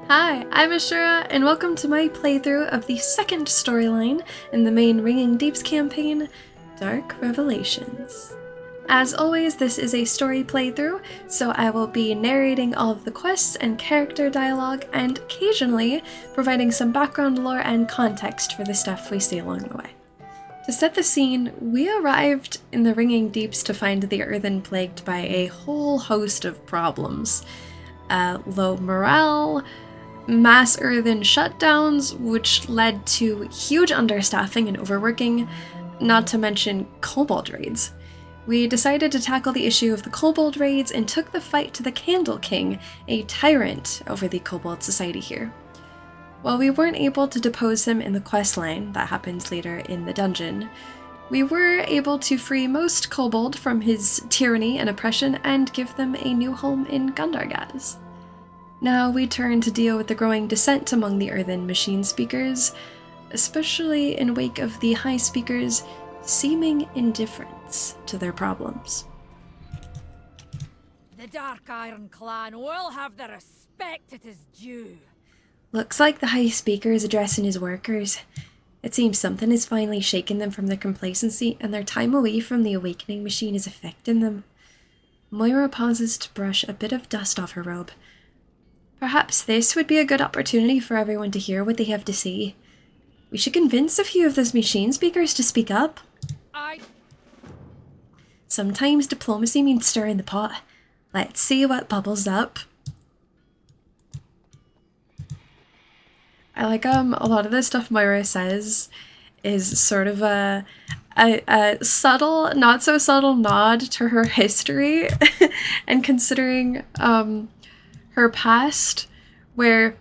Hi, I'm Ashura, and welcome to my playthrough of the second storyline in the main Ringing Deeps campaign, Dark Revelations. As always, this is a story playthrough, so I will be narrating all of the quests and character dialogue, and occasionally providing some background lore and context for the stuff we see along the way. To set the scene, we arrived in the Ringing Deeps to find the Earthen plagued by a whole host of problems. Low morale, mass earthen shutdowns, which led to huge understaffing and overworking, not to mention kobold raids. We decided to tackle the issue of the kobold raids and took the fight to the Candle King, a tyrant over the kobold society here. While we weren't able to depose him in the questline, that happens later in the dungeon, we were able to free most kobold from his tyranny and oppression and give them a new home in Gundargaz. Now we turn to deal with the growing dissent among the Earthen machine speakers, especially in wake of the High Speakers' seeming indifference to their problems. The Dark Iron Clan will have the respect it is due. Looks like the High Speaker is addressing his workers. It seems something has finally shaken them from their complacency, and their time away from the awakening machine is affecting them. Moira pauses to brush a bit of dust off her robe. Perhaps this would be a good opportunity for everyone to hear what they have to say. We should convince a few of those machine speakers to speak up. Sometimes diplomacy means stirring the pot. Let's see what bubbles up. I like a lot of the stuff Moira says is sort of a subtle, not so subtle nod to her history and considering her past, where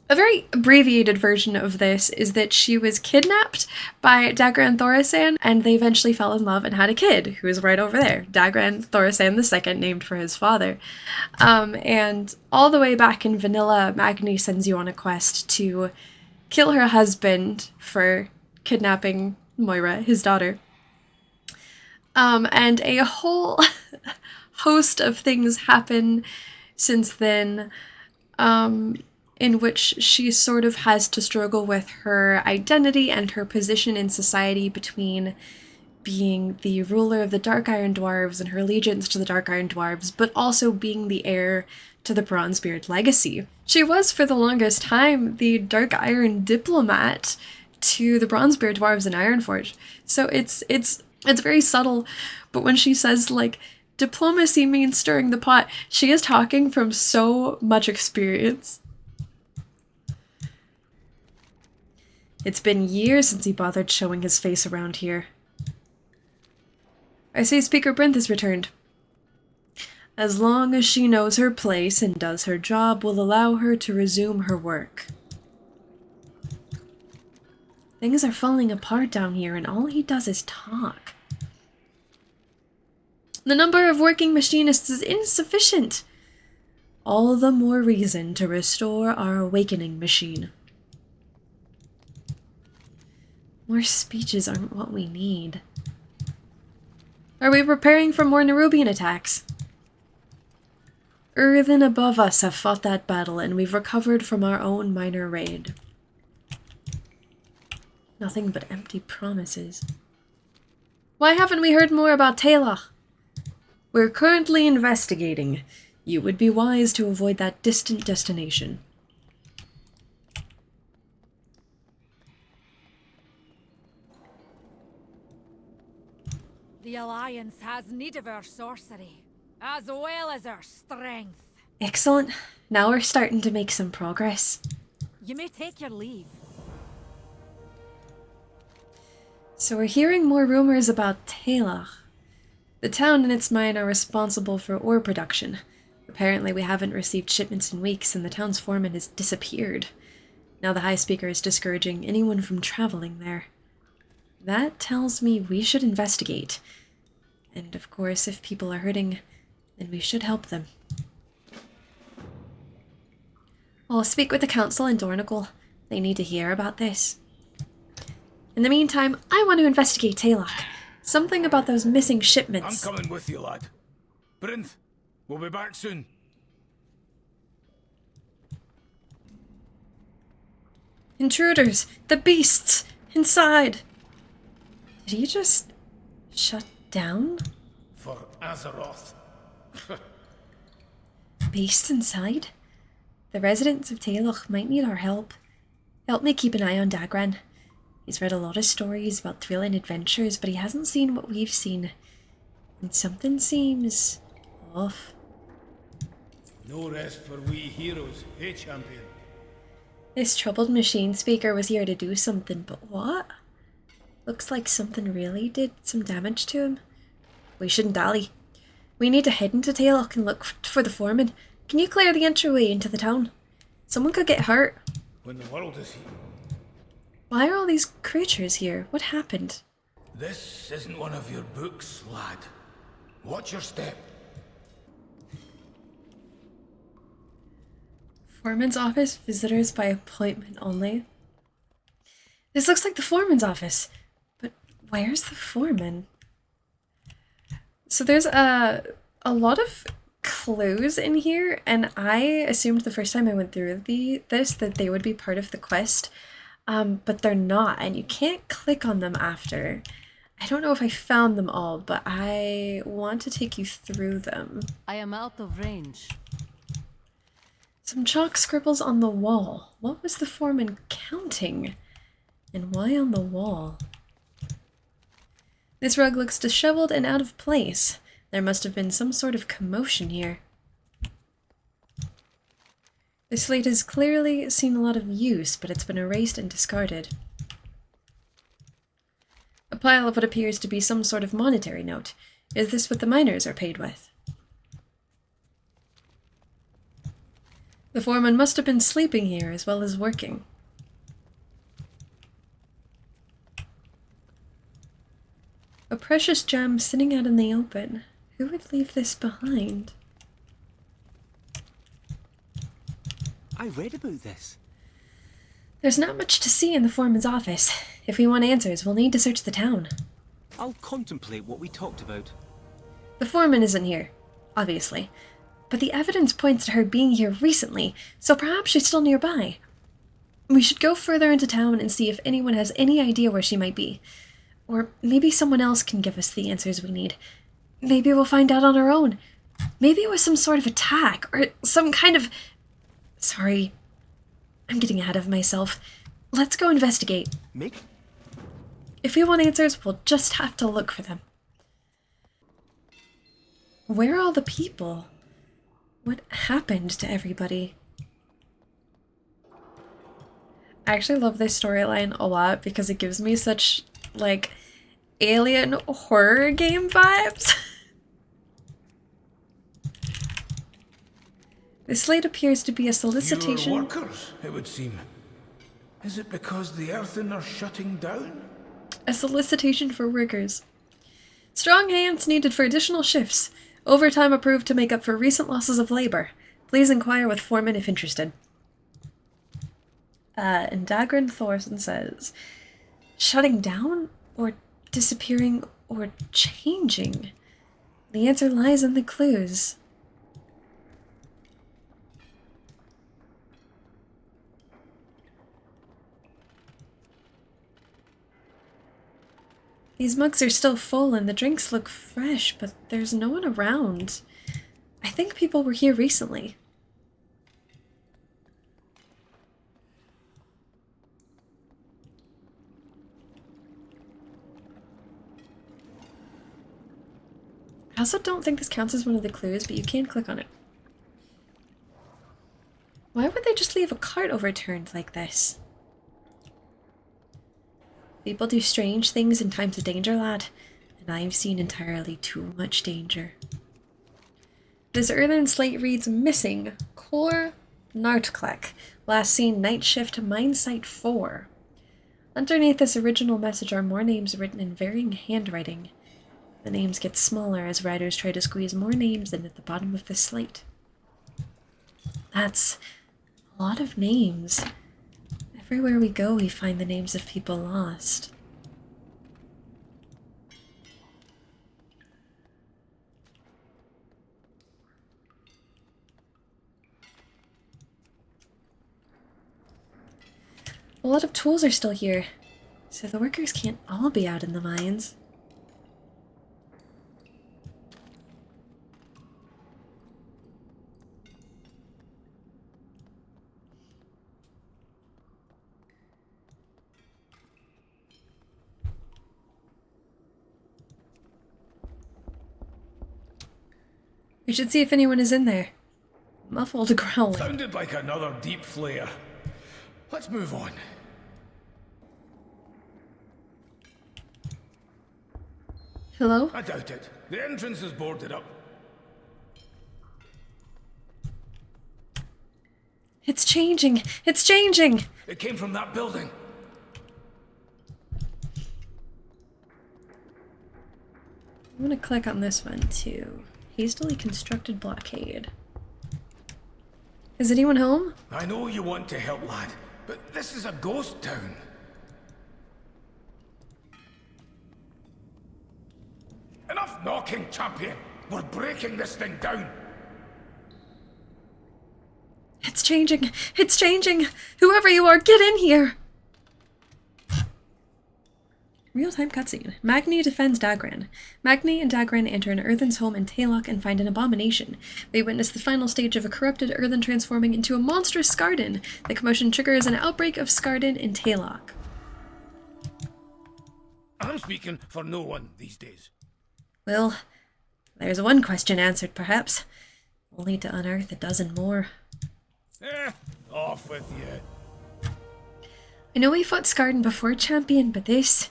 a very abbreviated version of this is that she was kidnapped by Dagran Thorasan, and they eventually fell in love and had a kid, who is right over there, Dagran Thorasan II, named for his father. And all the way back in vanilla, Magni sends you on a quest to kill her husband for kidnapping Moira, his daughter. And a whole host of things happen since then, in which she sort of has to struggle with her identity and her position in society between being the ruler of the Dark Iron Dwarves and her allegiance to the Dark Iron Dwarves, but also being the heir to the Bronzebeard legacy. She was, for the longest time, the Dark Iron diplomat to the Bronzebeard Dwarves in Ironforge. So it's very subtle, but when she says, like, diplomacy means stirring the pot, she is talking from so much experience. It's been years since he bothered showing his face around here. I see Speaker Brinth has returned. As long as she knows her place and does her job, will allow her to resume her work. Things are falling apart down here, and all he does is talk. The number of working machinists is insufficient. All the more reason to restore our awakening machine. More speeches aren't what we need. Are we preparing for more Nerubian attacks? Earthen above us have fought that battle, and we've recovered from our own minor raid. Nothing but empty promises. Why haven't we heard more about Taelloch? We're currently investigating. You would be wise to avoid that distant destination. The Alliance has need of our sorcery, as well as our strength. Excellent. Now we're starting to make some progress. You may take your leave. So we're hearing more rumors about Taelloch. The town and its mine are responsible for ore production. Apparently we haven't received shipments in weeks, and the town's foreman has disappeared. Now the High Speaker is discouraging anyone from traveling there. That tells me we should investigate. And of course, if people are hurting, then we should help them. I'll speak with the council in Dornicle. They need to hear about this. In the meantime, I want to investigate Taelloch. Something about those missing shipments. I'm coming with you, lad. Brinth, we'll be back soon. Intruders! The beasts! Inside! Did he just shut down? For Azeroth. Beasts inside? The residents of Taelloch might need our help. Help me keep an eye on Dagran. He's read a lot of stories about thrilling adventures, but he hasn't seen what we've seen. And something seems off. No rest for we heroes, hey champion? This troubled machine speaker was here to do something, but what? Looks like something really did some damage to him. We shouldn't dally. We need to head into Taelloch and look for the foreman. Can you clear the entryway into the town? Someone could get hurt. When the world is here. Why are all these creatures here? What happened? This isn't one of your books, lad. Watch your step. Foreman's office, visitors by appointment only. This looks like the foreman's office. But where's the foreman? So there's a lot of clues in here, and I assumed the first time I went through this that they would be part of the quest, but they're not, and you can't click on them after. I don't know if I found them all, but I want to take you through them. I am out of range. Some chalk scribbles on the wall. What was the foreman counting? And why on the wall? This rug looks disheveled and out of place. There must have been some sort of commotion here. The slate has clearly seen a lot of use, but it's been erased and discarded. A pile of what appears to be some sort of monetary note. Is this what the miners are paid with? The foreman must have been sleeping here as well as working. A precious gem sitting out in the open. Who would leave this behind? I read about this. There's not much to see in the foreman's office. If we want answers, we'll need to search the town. I'll contemplate what we talked about. The foreman isn't here, obviously. But the evidence points to her being here recently, so perhaps she's still nearby. We should go further into town and see if anyone has any idea where she might be. Or maybe someone else can give us the answers we need. Maybe we'll find out on our own. Maybe it was some sort of attack, or some kind of... Sorry, I'm getting ahead of myself. Let's go investigate. Meg? If we want answers, we'll just have to look for them. Where are all the people? What happened to everybody? I actually love this storyline a lot because it gives me such, like, alien horror game vibes. This slate appears to be a solicitation. Fewer workers, it would seem. Is it because the earthen are shutting down? A solicitation for workers. Strong hands needed for additional shifts. Overtime approved to make up for recent losses of labor. Please inquire with foreman if interested. And Dagran Thorson says, shutting down, or disappearing, or changing? The answer lies in the clues. These mugs are still full and the drinks look fresh, but there's no one around. I think people were here recently. I also don't think this counts as one of the clues, but you can click on it. Why would they just leave a cart overturned like this? People do strange things in times of danger, lad, and I've seen entirely too much danger. This earthen slate reads missing, Core Nartklek, last seen night shift mine site 4. Underneath this original message are more names written in varying handwriting. The names get smaller as riders try to squeeze more names in at the bottom of the slate. That's a lot of names. Everywhere we go, we find the names of people lost. A lot of tools are still here, so the workers can't all be out in the mines. We should see if anyone is in there. Muffled growling. Sounded like another deep flare. Let's move on. Hello? I doubt it. The entrance is boarded up. It's changing! It's changing! It came from that building. I'm gonna click on this one too. Hastily constructed blockade. Is anyone home? I know you want to help, lad, but this is a ghost town. Enough knocking, champion! We're breaking this thing down! It's changing! It's changing! Whoever you are, get in here! Real-time cutscene. Magni defends Dagran. Magni and Dagran enter an Earthen's home in Taelloch and find an abomination. They witness the final stage of a corrupted Earthen transforming into a monstrous Skardyn. The commotion triggers an outbreak of Skardyn in Taelloch. I'm speaking for no one these days. Well, there's one question answered, perhaps. Only to unearth a dozen more. Off with you. I know we fought Skardyn before, champion, but this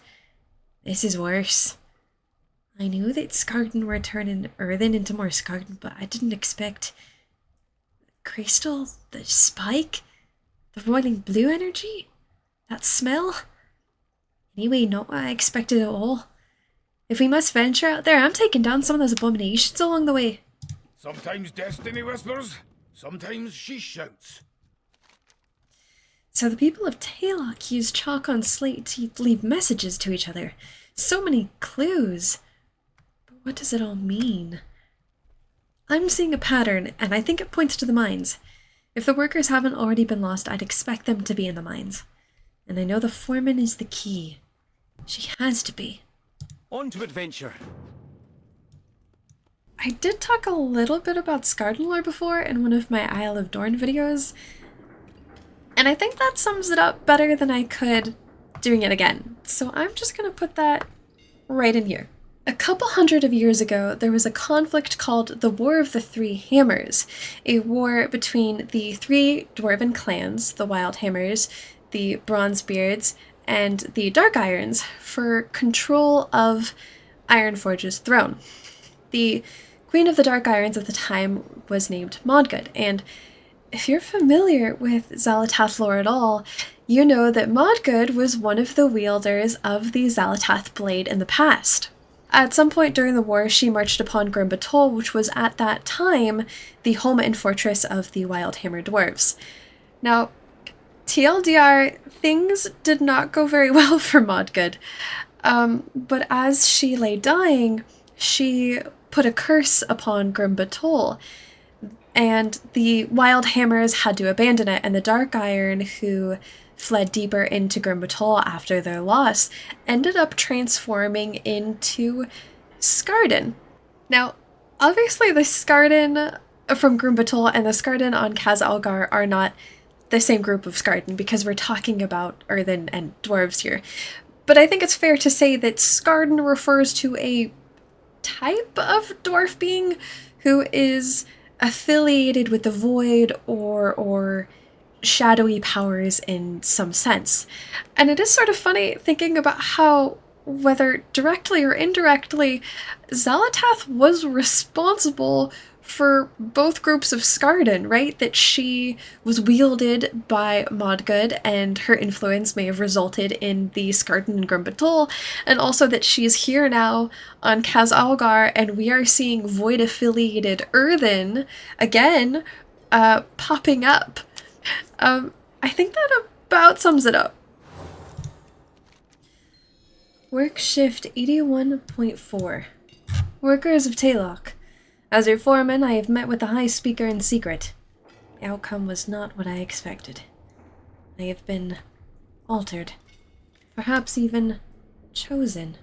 is worse. I knew that Skardyn were turning Earthen into more Skardyn, but I didn't expect the crystal, the spike, the roiling blue energy, that smell. Anyway, not what I expected at all. If we must venture out there, I'm taking down some of those abominations along the way. Sometimes destiny whispers, sometimes she shouts. So the people of Taelloch use chalk on slate to leave messages to each other. So many clues. But what does it all mean? I'm seeing a pattern, and I think it points to the mines. If the workers haven't already been lost, I'd expect them to be in the mines. And I know the foreman is the key. She has to be. On to adventure. I did talk a little bit about Skardyn lore before in one of my Isle of Dorn videos, and I think that sums it up better than I could doing it again. So I'm just going to put that right in here. A couple hundred of years ago, there was a conflict called the War of the Three Hammers, a war between the three dwarven clans, the Wildhammers, the Bronzebeards, and the Dark Irons, for control of Ironforge's throne. The Queen of the Dark Irons at the time was named Modgood, and if you're familiar with Xalatath lore at all, you know that Modgood was one of the wielders of the Xalatath blade in the past. At some point during the war, she marched upon Grim Batol, which was at that time the home and fortress of the Wildhammer dwarves. Now, TLDR, things did not go very well for Modgood, but as she lay dying, she put a curse upon Grim Batol, and the Wildhammers had to abandon it, and the Dark Iron, who fled deeper into Grim Batol after their loss, ended up transforming into Skardyn. Now, obviously the Skardyn from Grim Batol and the Skardyn on Kaz Algar are not the same group of Skardyn, because we're talking about Earthen and dwarves here. But I think it's fair to say that Skardyn refers to a type of dwarf being who is affiliated with the void or shadowy powers in some sense. And it is sort of funny thinking about how, whether directly or indirectly, Xalatath was responsible for both groups of Skardyn, right? That she was wielded by Modgood, and her influence may have resulted in the Skardyn and Grim Batol, and also that she is here now on Kaz Algar, and we are seeing void-affiliated Earthen, again, popping up. I think that about sums it up. Work Shift 81.4. Workers of Taelloch. As your foreman, I have met with the High Speaker in secret. The outcome was not what I expected. I have been altered, perhaps even chosen.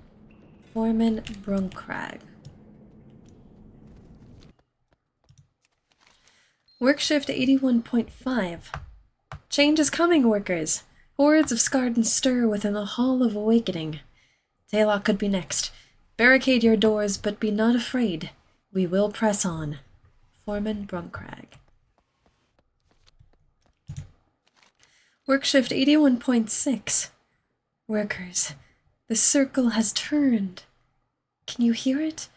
Foreman Bruncrag. Work shift 81.5. Change is coming, workers. Hordes of Skardyn stir within the Hall of Awakening. Taelloch could be next. Barricade your doors, but be not afraid. We will press on. Foreman Bruncrag. Work shift 81.6. Workers, the circle has turned. Can you hear it?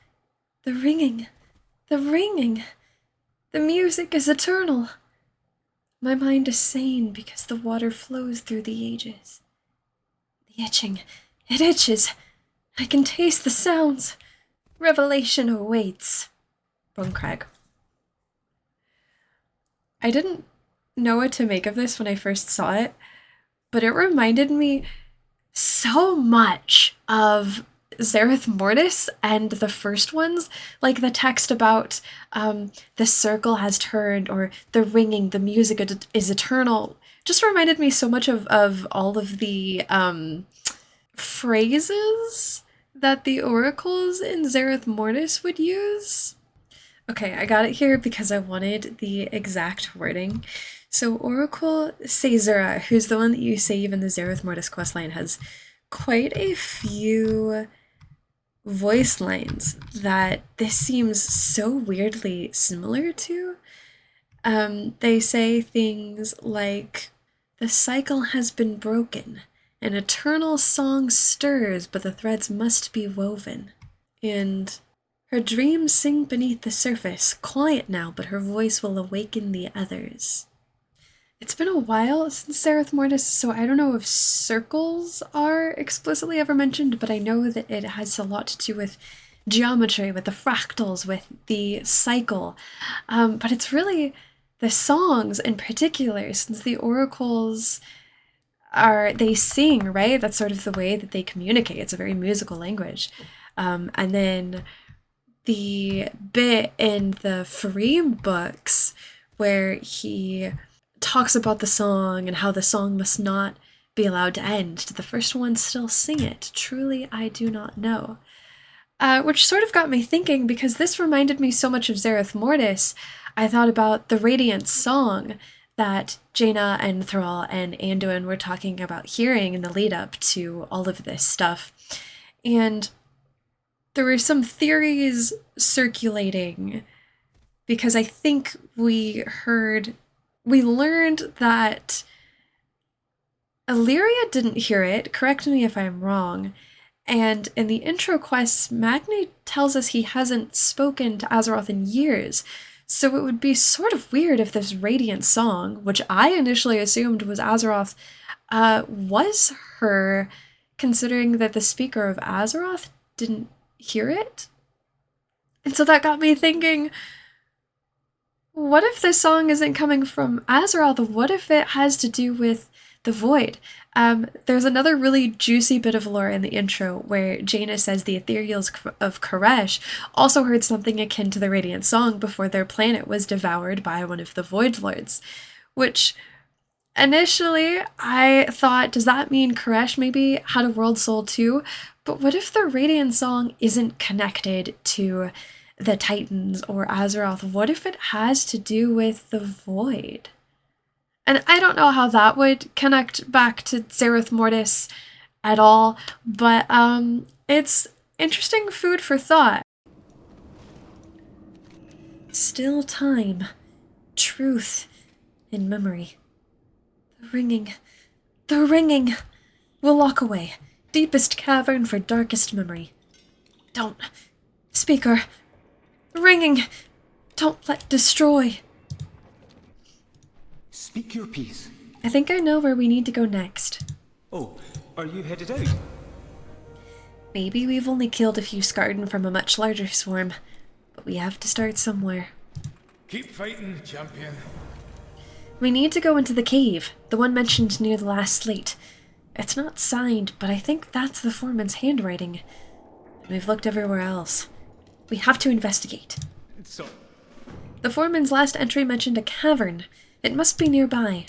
The ringing. The ringing. The music is eternal. My mind is sane because the water flows through the ages. The itching. It itches. I can taste the sounds. Revelation awaits. Bruncrag. I didn't know what to make of this when I first saw it, but it reminded me so much of Zereth Mortis and the first ones, like the text about the circle has turned, or the ringing, the music is eternal, just reminded me so much of all of the phrases that the oracles in Zereth Mortis would use. Okay, I got it here because I wanted the exact wording. So Oracle Caesura, who's the one that you save in the Zereth Mortis questline, has quite a few voice lines that this seems so weirdly similar to. They say things like, the cycle has been broken. An eternal song stirs, but the threads must be woven. And her dreams sing beneath the surface, quiet now, but her voice will awaken the others. It's been a while since Zereth Mortis, so I don't know if circles are explicitly ever mentioned, but I know that it has a lot to do with geometry, with the fractals, with the cycle. But it's really the songs in particular, since the oracles they sing, right? That's sort of the way that they communicate. It's a very musical language. And then the bit in the Farim books where he talks about the song and how the song must not be allowed to end. Did the first one still sing it? Truly, I do not know. Which sort of got me thinking, because this reminded me so much of Zereth Mortis. I thought about the Radiant song that Jaina and Thrall and Anduin were talking about hearing in the lead up to all of this stuff. And there were some theories circulating, because I think we learned that Illyria didn't hear it, correct me if I'm wrong, and in the intro quests, Magni tells us he hasn't spoken to Azeroth in years, so it would be sort of weird if this Radiant song, which I initially assumed was Azeroth, was her, considering that the speaker of Azeroth didn't hear it? And so that got me thinking, what if this song isn't coming from Azeroth? What if it has to do with the Void? There's another really juicy bit of lore in the intro where Jaina says the Ethereals of Koresh also heard something akin to the Radiant Song before their planet was devoured by one of the Void Lords. Which, initially, I thought, does that mean Koresh maybe had a World Soul too? But what if the Radiant Song isn't connected to the Titans or Azeroth? What if it has to do with the Void? And I don't know how that would connect back to Zereth Mortis at all, but it's interesting food for thought. Still time, truth in memory. The ringing. We'll lock away. Deepest cavern for darkest memory. Don't. Speaker. Ringing. Don't let destroy. Speak your piece. I think I know where we need to go next. Oh, are you headed out? Maybe we've only killed a few Skardyn from a much larger swarm, but we have to start somewhere. Keep fighting, champion. We need to go into the cave, the one mentioned near the last slate. It's not signed, but I think that's the foreman's handwriting. We've looked everywhere else. We have to investigate. So, The foreman's last entry mentioned a cavern. It must be nearby.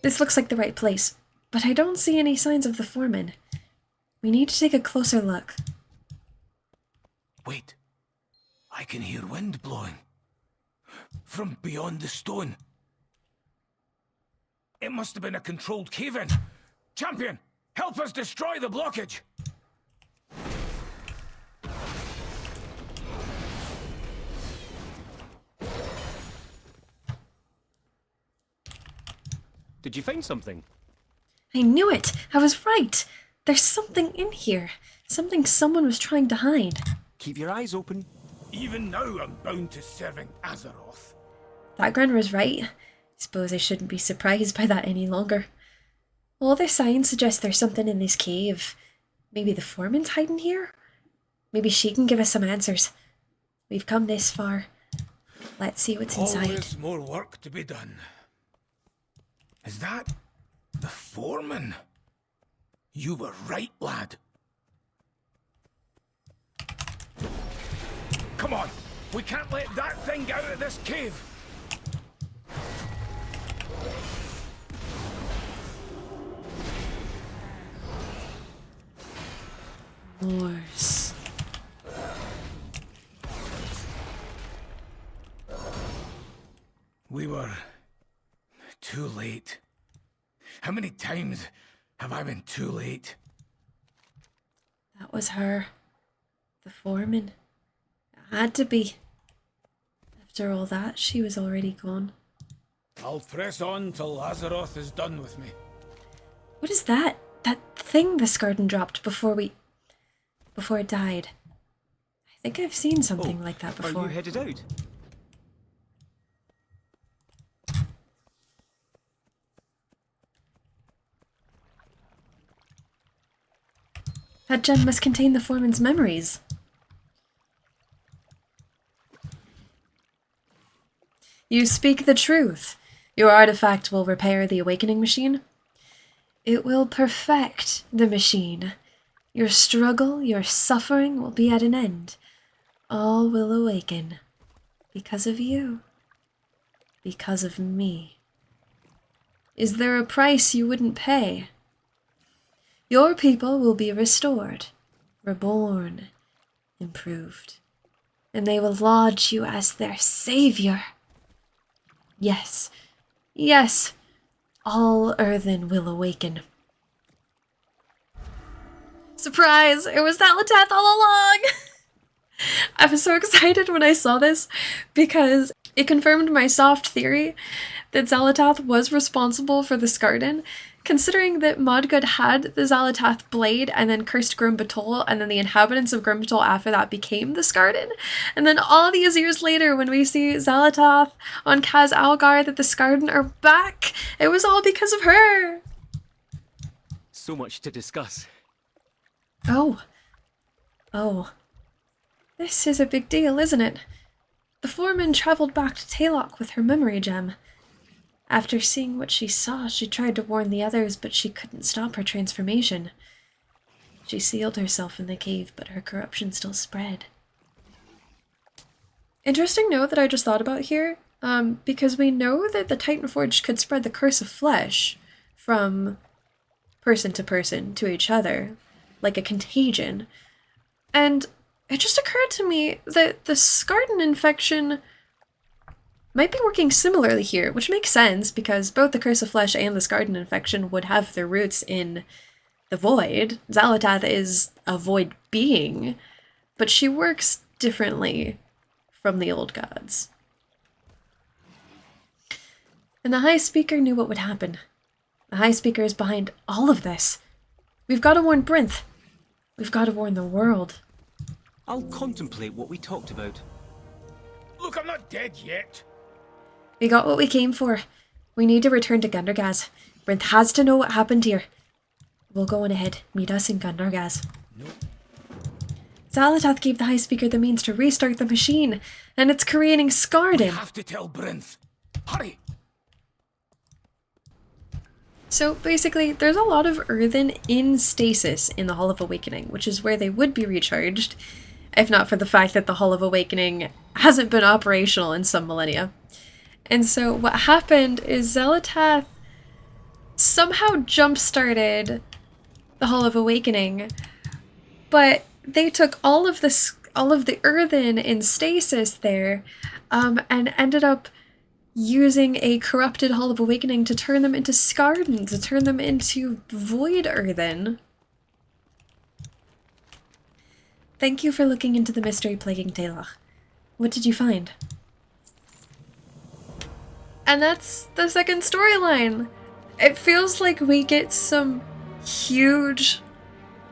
This looks like the right place, but I don't see any signs of the foreman. We need to take a closer look. Wait. I can hear wind blowing. From beyond the stone. It must have been a controlled cave-in. Champion, help us destroy the blockage! Did you find something? I knew it! I was right! There's something in here. Something someone was trying to hide. Keep your eyes open. Even now I'm bound to serving Azeroth. Dagran was right. Suppose I shouldn't be surprised by that any longer. All the signs suggest there's something in this cave. Maybe the foreman's hiding here? Maybe she can give us some answers. We've come this far. Let's see what's inside. Always more work to be done. Is that the foreman? You were right, lad. Come on, we can't let that thing out of this cave. Moors. We were too late. How many times have I been too late? That was her. The foreman. It had to be. After all that, she was already gone. I'll press on till Azeroth is done with me. What is that? That thing the Skardyn dropped before it died. I think I've seen something like that before. Are you headed out? That gem must contain the foreman's memories. You speak the truth. Your artifact will repair the awakening machine. It will perfect the machine. Your struggle, your suffering will be at an end. All will awaken. Because of you. Because of me. Is there a price you wouldn't pay? Your people will be restored, reborn, improved, and they will laud you as their savior. Yes, yes, all Earthen will awaken. Surprise! It was Xal'atath all along! I was so excited when I saw this because it confirmed my soft theory that Xal'atath was responsible for the Skardyn, considering that Modgud had the Xal'atath blade and then cursed Grimbatol, and then the inhabitants of Grimbatol after that became the Skardyn. And then all these years later, when we see Xal'atath on Kaz Algar, that the Skardyn are back, it was all because of her! So much to discuss. Oh. This is a big deal, isn't it? The foreman travelled back to Taelloch with her memory gem. After seeing what she saw, she tried to warn the others, but she couldn't stop her transformation. She sealed herself in the cave, but her corruption still spread. Interesting note that I just thought about here, because we know that the Titanforged could spread the curse of flesh from person to each other, like a contagion. And it just occurred to me that the Skardyn infection might be working similarly here, which makes sense because both the Curse of Flesh and the Skardyn infection would have their roots in the Void. Xal'atath is a Void being, but she works differently from the old gods. And the High Speaker knew what would happen. The High Speaker is behind all of this. We've got to warn Brinth. We've got to warn the world. I'll contemplate what we talked about. Look, I'm not dead yet. We got what we came for. We need to return to Gundargaz. Brinth has to know what happened here. We'll go on ahead. Meet us in Gundargaz. No. Xal'atath gave the High Speaker the means to restart the machine, and it's creating We Skardyn. have to tell Brinth. Hurry! So basically, there's a lot of Earthen in stasis in the Hall of Awakening, which is where they would be recharged, if not for the fact that the Hall of Awakening hasn't been operational in some millennia. And so what happened is Xal'atath somehow jump-started the Hall of Awakening, but they took all of the earthen in stasis there, and ended up using a corrupted Hall of Awakening to turn them into Skardyn, to turn them into void earthen. Thank you for looking into the mystery plaguing Taelloch. What did you find? And that's the second storyline. It feels like we get some huge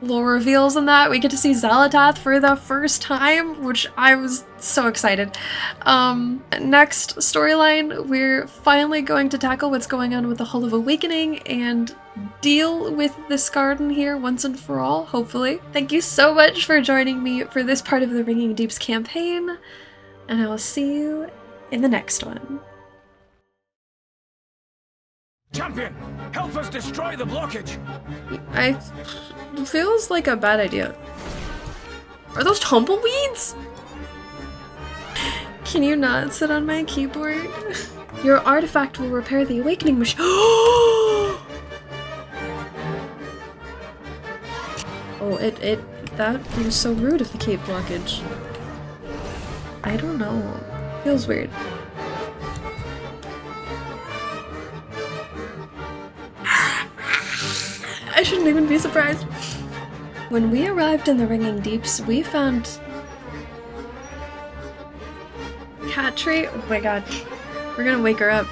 lore reveals in that. We get to see Xalatath for the first time, which I was so excited. Next storyline, we're finally going to tackle what's going on with the Hall of Awakening and deal with the Skardyn here once and for all, hopefully. Thank you so much for joining me for this part of the Ringing Deeps campaign, and I will see you in the next one. Champion, help us destroy the blockage! Feels like a bad idea. Are those tumbleweeds? Can you not sit on my keyboard? Your artifact will repair the awakening machine. Oh, that was so rude of the cave blockage. I don't know. Feels weird. I shouldn't even be surprised. When we arrived in the Ringing Deeps, we found Cat Tree. Oh my god, we're gonna wake her up.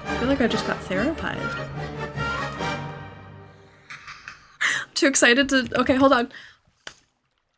I feel like I just got therapized. Too excited to. Okay, hold on.